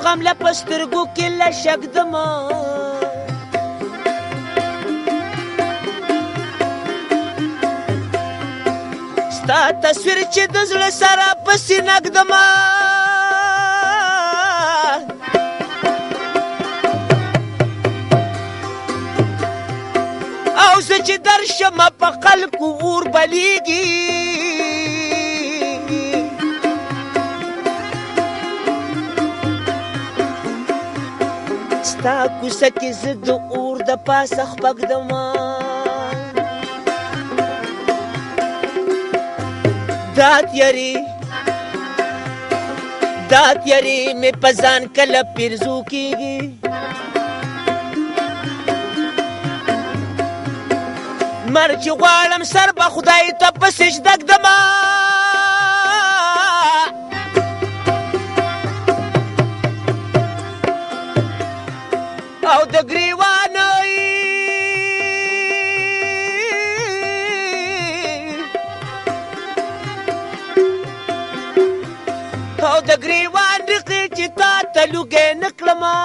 غم له په سترګو کې له شک دما ستا تصویر چې د زړه سره پسې نږدمه او زه چې درشمه په خلکو اور بلیږي ستا کوڅه کې زه د اور د پاسه خپږدمه دا تیارې مې په ځان کله پیرزو کېږي مر چې غواړم سر به خدای ته په سجده ږدمه او د ګریوانۍ او د ګریوان ریښې چې تا ته لوګی نه کړمه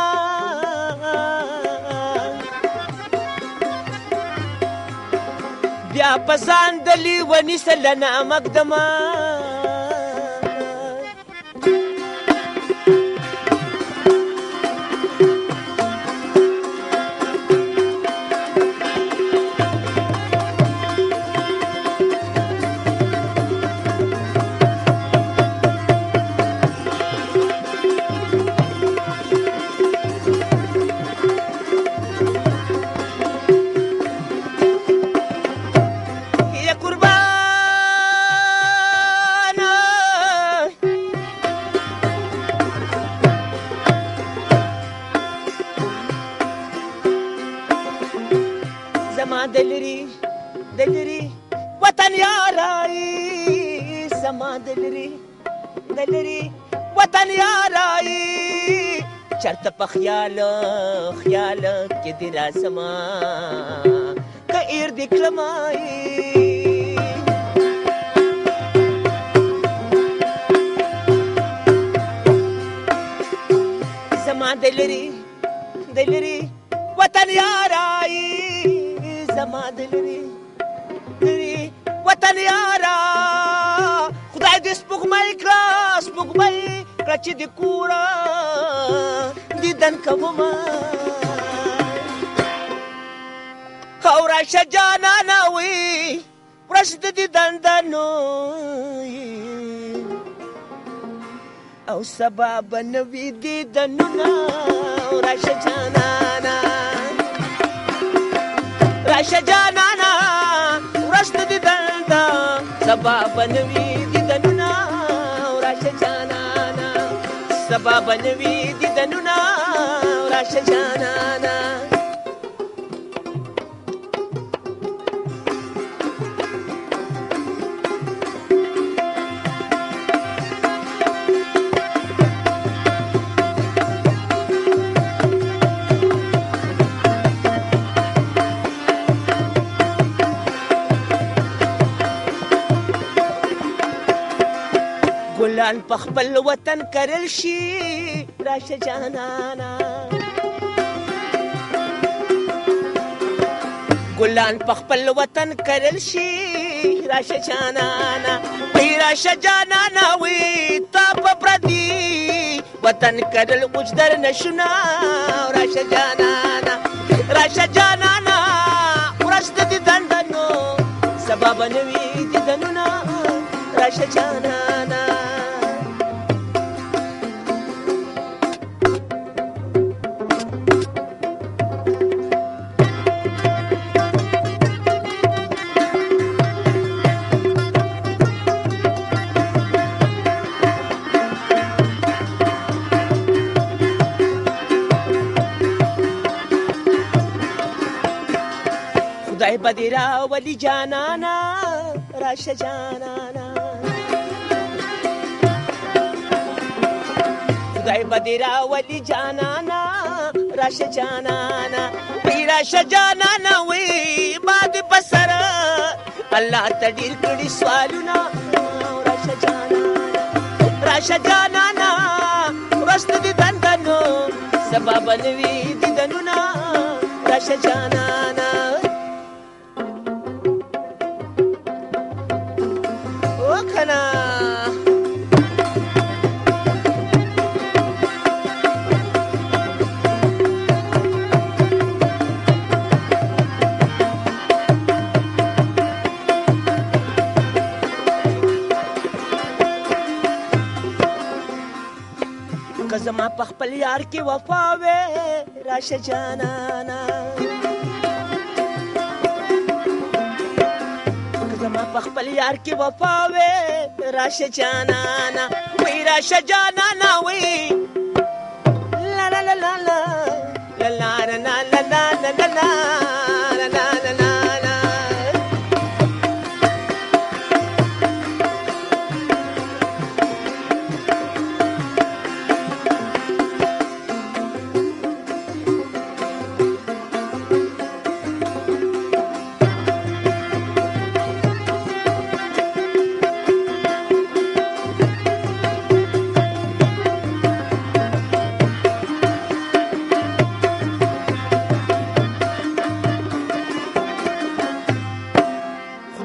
بیا په ځان د لیوني سلنه مږدمه دلري وطن یارای زما دلري وطن یارای چرته په خیال کې دې راسما که ایر دې کړمای زما دلري وطن یارای زما دلري وطن یارا خدای دې سپوږمۍ کړه چې د کوره دیدن کومه او راشه جانانه وي ورځ د دیدن دنو او سبا به نه وي دیدنونه راشه جانانه ورځ د دیدن ده سبا به نه وي دیدنونه راشه جانانه سبا به نه وي دیدنونه راشه جانانه ګلان په خپل وطن کرل شي راشه جانانا ګلان په خپل وطن کرل شي راشه جانانا وی راشه جانانا وی تا په پردي وطن کرل اوجدر نشنا راشه جانانا ورځ د دیدنو سبب نوي دیدنونه راشه جانانا خدای بدی راولی جانانا راشه جانانا خدای بدی راولی جانانا راشه جانانا وی راشه جانانا وی باد بسر الله تدیر کړي سوالونه راشه جانانا ورځ دې دندنو سبا بنوي دیدنونه راشه جانانه وکنه که زما په خپل یار کې وفا وې راشه جانانه که زما په خپل یار کې وفا وې راشه جانانه وی راشه جانانه وی لا لا لا لا لا لا لا لا لا لا لا لا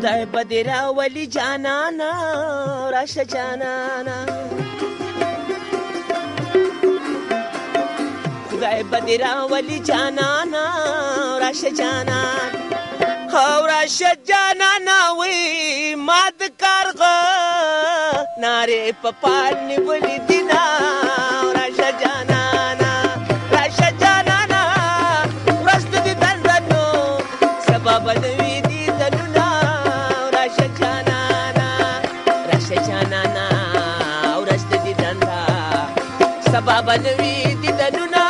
خدای بدی راولی جانانا راشه جانانا خدای بدی راولی جانانا راشه جانان او راشه جانانا وی ماد کارغه ناره پپال نیولی دینا راشه جانانا راشه جانانا رست دی دندنو سبب نوی سبب نوی دیدنونه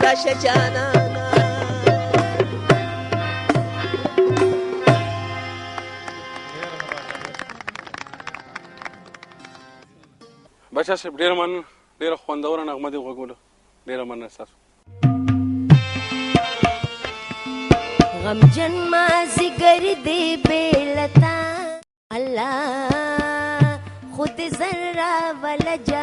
راشه جانانه بچا صاحب ډېره مننه ډېره خوندوره نغمه دې وغږوله ډېره مننه ستاسو غمجن مازیګر دې بېلتا الله خود ذره ولا جان